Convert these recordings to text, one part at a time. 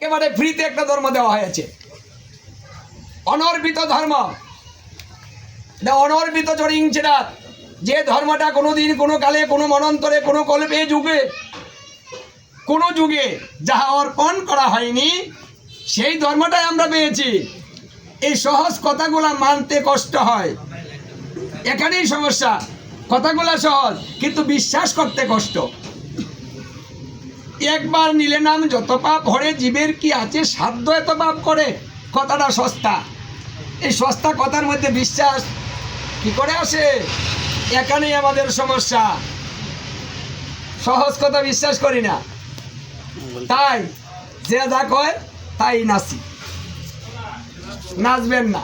একেবারে ফ্রিতে একটা ধর্ম দেওয়া হয়েছে, অনর্পিত ধর্ম। অনর্পিত চরিংচেরাত, যে ধর্মটা কোনোদিন কোনো কালে কোনো মনন্তরে কোনো কল্পে যুগে কোনো যুগে যাহা অর্পণ করা হয়নি, সেই ধর্মটাই আমরা পেয়েছি। এই সহজ কথাগুলা মানতে কষ্ট হয়, এখানেই সমস্যা। কথাগুলা সহজ কিন্তু বিশ্বাস করতে কষ্ট। একবার নিলে নাম যত পাপ হরে, জীবের কি আছে সাধ্য এত পাপ করে। কথাটা সস্তা, এই সস্তা কথার মধ্যে বিশ্বাস কি করে আসে? এখানেই আমাদের সমস্যা। সহজ কথা বিশ্বাস করি না, তাই যে যা কয় তাই নাচি। নাচবেন না।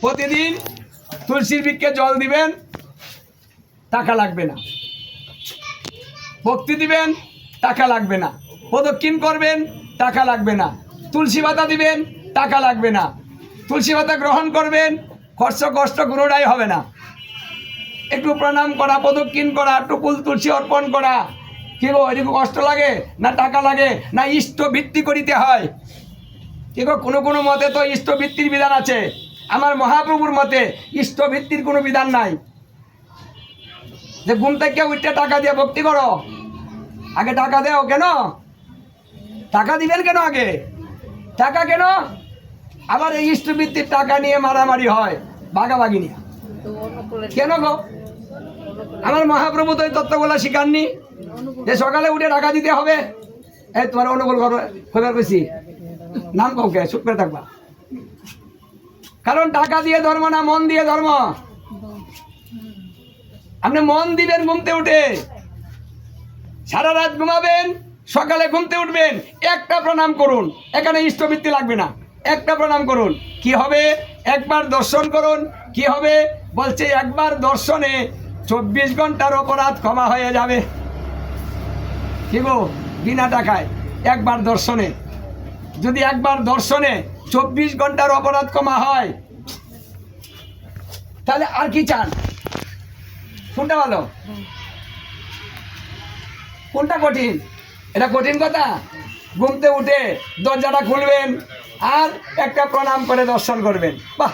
প্রতিদিন তুলসীর বৃক্ষে জল দিবেন, টাকা লাগবে না। ভক্তি দিবেন, টাকা লাগবে না। প্রদক্ষিণ করবেন, টাকা লাগবে না। তুলসী পাতা দিবেন, টাকা লাগবে না। তুলসী পাতা গ্রহণ করবেন, খরচ কষ্ট কোনোটাই হবে না। একটু প্রণাম করা, প্রদক্ষিণ করা, একটু ফুল তুলসী অর্পণ করা, কি গো এটুকু কষ্ট লাগে না টাকা লাগে না ইষ্ট ভিত্তি করিতে হয়? কি গো কোনো কোনো মতে তো ইষ্ট ভিত্তির বিধান আছে, আমার মহাপ্রভুর মতে ইষ্ট ভিত্তির কোনো বিধান নাই। যে ঘুম থেকে উঠতে টাকা দিয়ে ভক্তি করো, আগে টাকা দেও কেন? টাকা দিবেন কেন আগে? টাকা কেন? আবার এই ইষ্টবৃত্তির টাকা নিয়ে মারামারি হয়, ভাগাভাগি নিয়ে। কেন গো? আমার মহাপ্রভু তো এই তত্ত্বগুলো শিখাননি যে সকালে উঠে টাকা দিতে হবে। এই তোমার অনুকূল খবর বেশি নাম কাউকে চুপ করে থাকবা। কারণ টাকা দিয়ে ধর্ম না, মন দিয়ে ধর্ম। আপনি মন দিবেন ঘুমতে উঠে, সারা রাত ঘুমাবেন, সকালে ঘুমতে উঠবেন, একটা প্রণাম করুন। এখানে ইষ্টবৃত্তি লাগবে না, একটা প্রণাম করুন। কি হবে? একবার দর্শন করুন। কি হবে? বলছে একবার দর্শনে 24 ঘন্টার অপরাধ ক্ষমা হয়ে যাবে। কি গো? বিনা টাকায় একবার দর্শনে, যদি একবার দর্শনে 24 ঘন্টার অপরাধ ক্ষমা হয়, তাহলে আর কি চান? কোনটা ভালো, কোনটা কঠিন? এটা কঠিন কথা? ঘুমতে উঠে দরজাটা খুলবেন আর একটা প্রণাম করে দর্শন করবেন, বাহ,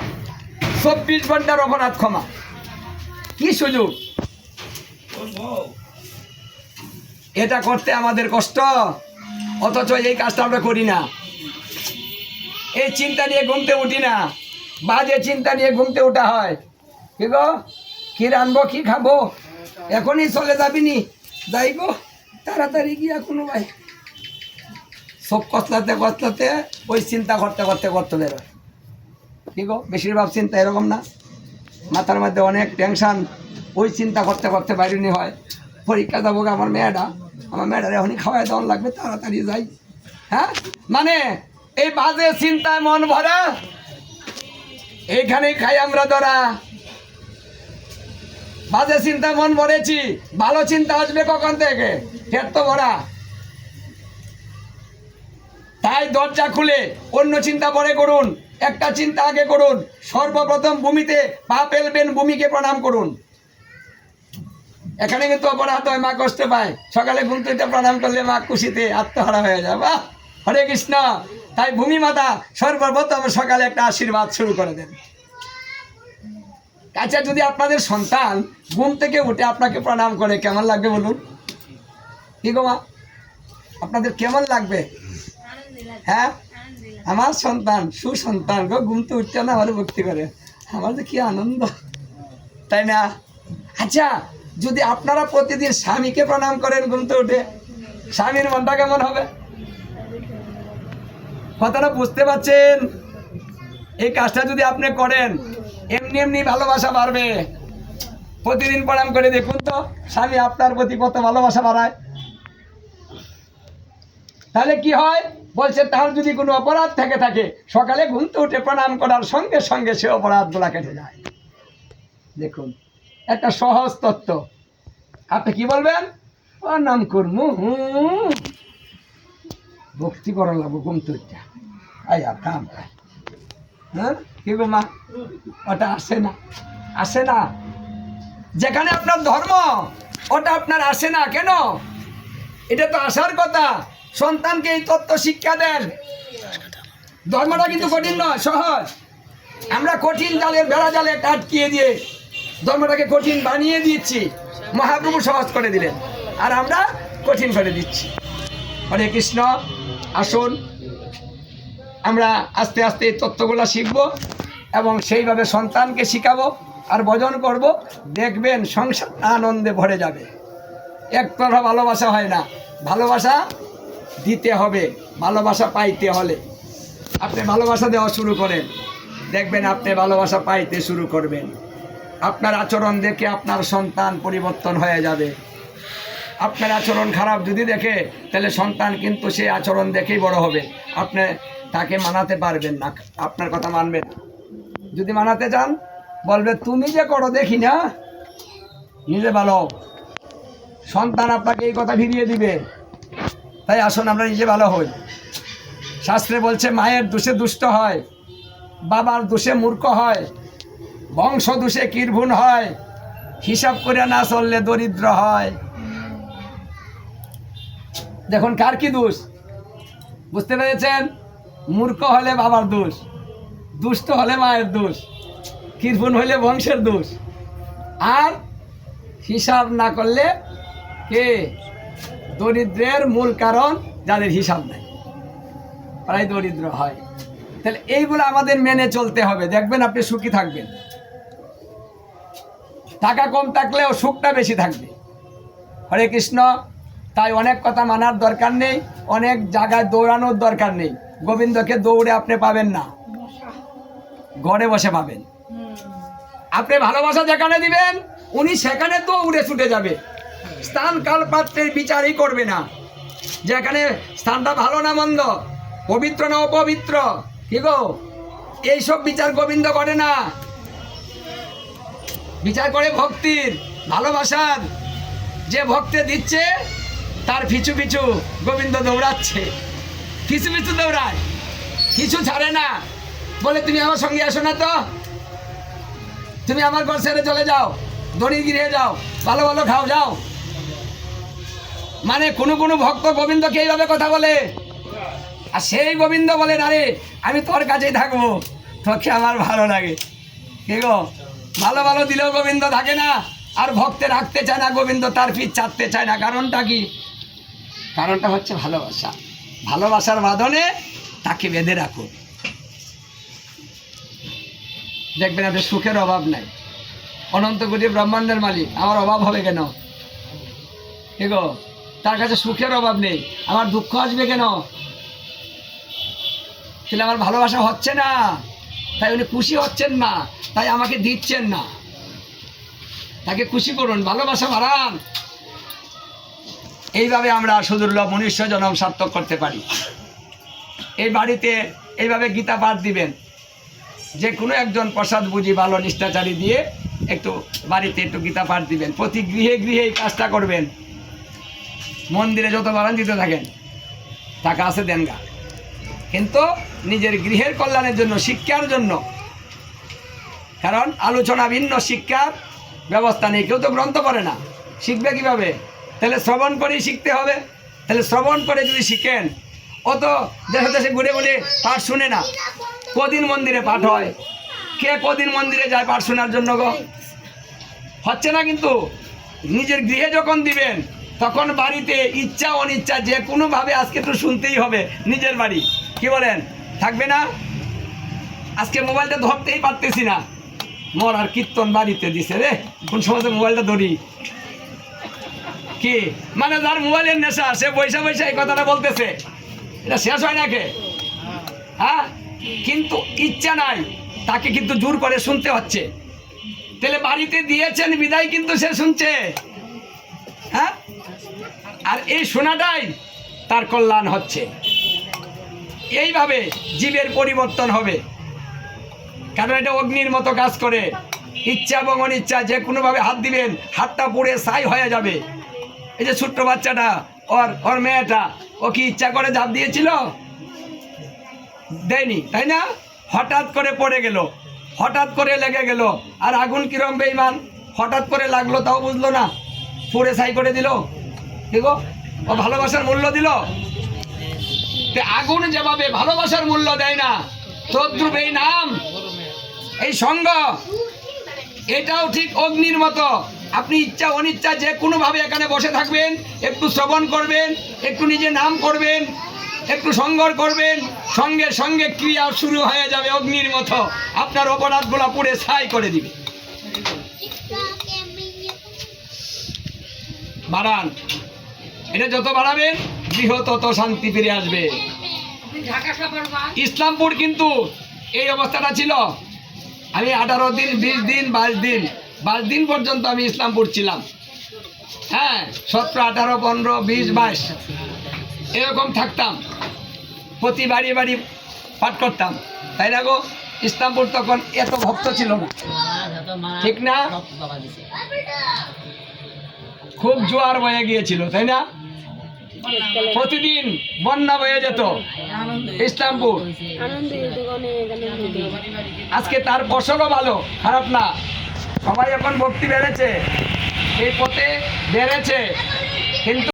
24 ঘন্টার অপরাধ ক্ষমা। কি সুযোগ! এটা করতে আমাদের কষ্ট, অথচ এই কাজটা আমরা করি না। এই চিন্তা নিয়ে ঘুমতে উঠি না, বাজে চিন্তা নিয়ে ঘুমতে ওঠা হয়। কি গো, কি রানবো, কি খাবো, এখনই চলে যাবিনি, যাই গো তাড়াতাড়ি গিয়া কোনো ভাই। সব কতলাতে কতলাতে ওই চিন্তা করতে করতে করতে বেরোয়। কি গো, বেশিরভাগ চিন্তা এরকম না? মাথার মধ্যে অনেক টেনশন, ওই চিন্তা করতে করতে বাইরে হয়। পরীক্ষা দেবো আমার মেয়েটার এখনই খাওয়াই দেওয়ার লাগবে, তাড়াতাড়ি যাই। হ্যাঁ, মানে এই বাজে চিন্তায় মন ভরা, এইখানেই খাই আমরা ধরা। বাজে চিন্তায় মন ভরেছি, ভালো চিন্তা আসবে কখন থেকে? পেট তো ভরা। তাই দরজা খুলে অন্য চিন্তা পরে করুন, একটা চিন্তা আগে করুন। সর্বপ্রথম ভূমিতে পা ফেলবেন, ভূমিকে প্রণাম করুন। এখানে কিন্তু অপরাধ হয়, মা কষ্ট পায়। সকালে ঘুম থেকে প্রণাম করলে মা খুশিতে আত্মহারা হয়ে যায়। বাহ, হরে কৃষ্ণ। তাই ভূমি মাতা সর্বপ্রথম সকালে একটা আশীর্বাদ শুরু করে দেন। আচ্ছা, যদি আপনাদের সন্তান ঘুম থেকে উঠে আপনাকে প্রণাম করে, কেমন লাগবে বলুন? কি গো মা, আপনাদের কেমন লাগবে? হ্যাঁ, আমার সন্তান সুসন্তান গো, ঘুম তো উঠতে না আমার ভক্তি করে, আমার তো কি আনন্দ, তাই না? আচ্ছা, যদি আপনারা প্রতিদিন স্বামীকে প্রণাম করেন ঘুমতে উঠে, স্বামীর মনটা কেমন হবে? কথাটা বুঝতে পারছেন? এই কাজটা যদি আপনি করেন, এমনি এমনি ভালোবাসা বাড়বে। প্রতিদিন প্রণাম করে দেখুন তো, স্বামী আপনার প্রতি কত ভালোবাসা বাড়ায়। তাহলে কি হয়? বলছে তার যদি কোনো অপরাধ থেকে থাকে, সকালে ঘুমতে উঠে প্রণাম করার সঙ্গে সঙ্গে সে অপরাধগুলা কেটে যায়। দেখুন, একটা সহজ তত্ত্ব। আপনি কি বলবেন? প্রণাম করমু, ভক্তি করা লাগবো ঘুমতে উঠে, আয়া কাম। হ্যাঁ, কি গো মা, ওটা আসে না, আসে না। যেখানে আপনার ধর্ম, ওটা আপনার আসে না কেন? এটা তো আসার কথা। সন্তানকে এই তত্ত্ব শিক্ষা দেন। ধর্মটা কিন্তু কঠিন নয়, সহজ। আমরা কঠিন জালের বেড়া জালে আটকিয়ে দিয়ে ধর্মটাকে কঠিন বানিয়ে দিচ্ছি, মহাপ্রভু সহজ করে দিলেন আর আমরা কঠিন করে দিচ্ছি। হরে কৃষ্ণ। আসুন আমরা আস্তে আস্তে এই তত্ত্বগুলো শিখব এবং সেইভাবে সন্তানকে শিখাবো আর ভজন করব। দেখবেন সংসার আনন্দে ভরে যাবে। একতরফা ভালোবাসা হয় না, ভালোবাসা দিতে হবে। ভালোবাসা পাইতে হলে আপনি ভালোবাসা দেওয়া শুরু করেন, দেখবেন আপনি ভালোবাসা পাইতে শুরু করবেন। আপনার আচরণ দেখে আপনার সন্তান পরিবর্তন হয়ে যাবে। আপনার আচরণ খারাপ যদি দেখে, তাহলে সন্তান কিন্তু সেই আচরণ দেখেই বড় হবে। আপনি তাকে মানাতে পারবেন না, আপনার কথা মানবে না। যদি মানাতে চান, বলবে তুমি যে করো দেখি না, নিজে ভালো। সন্তান আপনাকে এই কথা ফিরিয়ে দিবে। তাই আসুন আমরা নিজে ভালো হই। শাস্ত্রে বলছে মায়ের দোষে দুষ্ট হয়, বাবার দোষে মূর্খ হয়, বংশ দোষে কীর্ভুন হয়, হিসাব করে না চললে দরিদ্র হয়। দেখুন কার কি দোষ, বুঝতে পেরেছেন? মূর্খ হলে বাবার দোষ, দুষ্ট হলে মায়ের দোষ, কীর্ভুন হলে বংশের দোষ, আর হিসাব না করলে কে? দরিদ্রের মূল কারণ যাদের হিসাব নাই, প্রায় দরিদ্র হয়। তাহলে এইগুলো আমাদের মেনে চলতে হবে, দেখবেন আপনি সুখী থাকবেন। টাকা কম থাকলেও সুখটা বেশি থাকবে। হরে কৃষ্ণ। তাই অনেক কথা মানার দরকার নেই, অনেক জায়গায় দৌড়ানোর দরকার নেই। গোবিন্দকে দৌড়ে আপনি পাবেন না, ঘরে বসে পাবেন। আপনি ভালোবাসা যেখানে দিবেন, উনি সেখানে তো উড়ে ছুটে যাবে। স্থান কাল পাত্রের বিচারই করবে না, যেখানে স্থানটা ভালো না মন্দ, পবিত্র না অপবিত্র, কি গো, এইসব বিচার গোবিন্দ করে না। বিচার করে ভক্তির, ভালোবাসার। যে ভক্তে দিচ্ছে তার পিছু পিছু গোবিন্দ দৌড়াচ্ছে, পিছু পিছু দৌড়ায়, কিছু ছাড়ে না। বলে তুমি আমার সঙ্গে আসো না তো, তুমি আমার ঘর ছেড়ে চলে যাও, দড়ি গিরে যাও, ভালো ভালো খাও, যাও। মানে কোনো কোনো ভক্ত গোবিন্দকে এইভাবে কথা বলে, আর সেই গোবিন্দ বলে না রে আমি তোর কাছেই থাকবো, তোকে আমার ভালো লাগে। কি গো, ভালো ভালো দিলেও গোবিন্দ থাকে না, আর ভক্তে রাখতে চায় না গোবিন্দ, তার পিঠ চাটতে চায় না। কারণটা কি? কারণটা হচ্ছে ভালোবাসা। ভালোবাসার বাঁধনে তাকে বেঁধে রাখুন, দেখবেন আপনার সুখের অভাব নাই। অনন্ত কোটি ব্রহ্মাণ্ডের মালিক, আমার অভাব হবে কেন? কি গো, তার কাছে সুখের অভাব নেই, আমার দুঃখ আসবে কেন? তাহলে আমার ভালোবাসা হচ্ছে না, তাই উনি খুশি হচ্ছেন না, তাই আমাকে দিচ্ছেন না। তাকে খুশি করুন, ভালোবাসা বাড়ান। এইভাবে আমরা সুদুর্লভ মনুষ্য জন্ম সার্থক করতে পারি। এই বাড়িতে এইভাবে গীতা পাঠ দিবেন, যে কোনো একজন প্রসাদ বুঝি ভালো নিষ্ঠাচারী দিয়ে একটু বাড়িতে একটু গীতা পাঠ দিবেন। প্রতি গৃহে গৃহে এই কাজটা করবেন। মন্দিরে যত বারান দিতে থাকেন, টাকা আছে দেন গা, কিন্তু নিজের গৃহের কল্যাণের জন্য, শিক্ষার জন্য। কারণ আলোচনা ভিন্ন, শিক্ষার ব্যবস্থা নেই। কেউ তো গ্রন্থ পড়ে না, শিখবে কীভাবে? তাহলে শ্রবণ করেই শিখতে হবে। তাহলে শ্রবণ করে যদি শিখেন, ও তো দেশে দেশে ঘুরে ঘুরে পাঠ শুনে না। কদিন মন্দিরে পাঠ হয়, কে কদিন মন্দিরে যায় পাঠ শোনার জন্য গো? হচ্ছে না। কিন্তু নিজের গৃহে যখন দিবেন, তখন বাড়িতে ইচ্ছা অনিচ্ছা যে কোনোভাবে আজকে তো শুনতেই হবে। নিজের বাড়ি, কি বলেন, থাকবে না? আজকে মোবাইলটা ধরতেই পারতেছি না, মোর আর কীর্তন বাড়িতে দিছে রে, কোন সময় মোবাইলটা ধরি। কি মানে, যার মোবাইলের নেশা সে পয়সা পয়সা এই কথাটা বলতেছে, এটা শেষ হয় নাকি? হ্যাঁ, কিন্তু ইচ্ছা নাই, তাকে কিন্তু জোর করে শুনতে হচ্ছে। তাহলে বাড়িতে দিয়েছেন বিদায় কিন্তু সে শুনছে। হ্যাঁ, আর এই শোনাটাই তার কল্যাণ হচ্ছে। এইভাবে জীবের পরিবর্তন হবে, কারণ এটা অগ্নির মতো কাজ করে। ইচ্ছা এবং অনিচ্ছা যে কোনোভাবে হাত দিবেন, হাতটা পুড়ে ছাই হয়ে যাবে। এই যে ছোট্ট বাচ্চাটা, ওর মেয়েটা, ও কি ইচ্ছা করে ঝাঁপ দিয়েছিল? দেয়নি, তাই না? হঠাৎ করে পড়ে গেল, হঠাৎ করে লেগে গেল। আর আগুন কিরম বেঈমান, হঠাৎ করে লাগলো তাও বুঝলো না, পুড়ে ছাই করে দিল। দেখো, ও ভালোবাসার মূল্য দিল? তে আগুন যেভাবে ভালোবাসার মূল্য দেয় না, তদ্রূপ এই নাম, এই সঙ্গ, এটাও ঠিক অগ্নির মতো। আপনি ইচ্ছা অনিচ্ছা যে কোনোভাবে এখানে বসে থাকবেন, একটু শ্রবণ করবেন, একটু নিজে নাম করবেন, একটু সংগর করবেন, সঙ্গে সঙ্গে ক্রিয়া শুরু হয়ে যাবে অগ্নির মতো। আপনার অপরাধগুলো পুড়ে ছাই করে দিবে। বাড়ান, এটা যত বাড়াবেন গৃহ তত শান্তি ফিরে আসবে। ইসলামপুর কিন্তু এই অবস্থাটা ছিল। আমি 18 দিন 20 দিন 22 দিন পর্যন্ত আমি ইসলামপুর ছিলাম। হ্যাঁ, 17, 18, 15, 20, 22 এরকম থাকতাম, প্রতি বাড়ি বাড়ি পাঠ করতাম, তাই না গো? ইসলামপুর তখন এত ভক্ত ছিল না, ঠিক না? খুব জোয়ার বয়ে গিয়েছিল, তাই না? প্রতিদিন বন্যা বয়ে যেত ইসলামপুর। আজকে তার ফসলও ভালো, খারাপ না। সবাই এখন ভক্তি বেড়েছে, এই পথে বেড়েছে, কিন্তু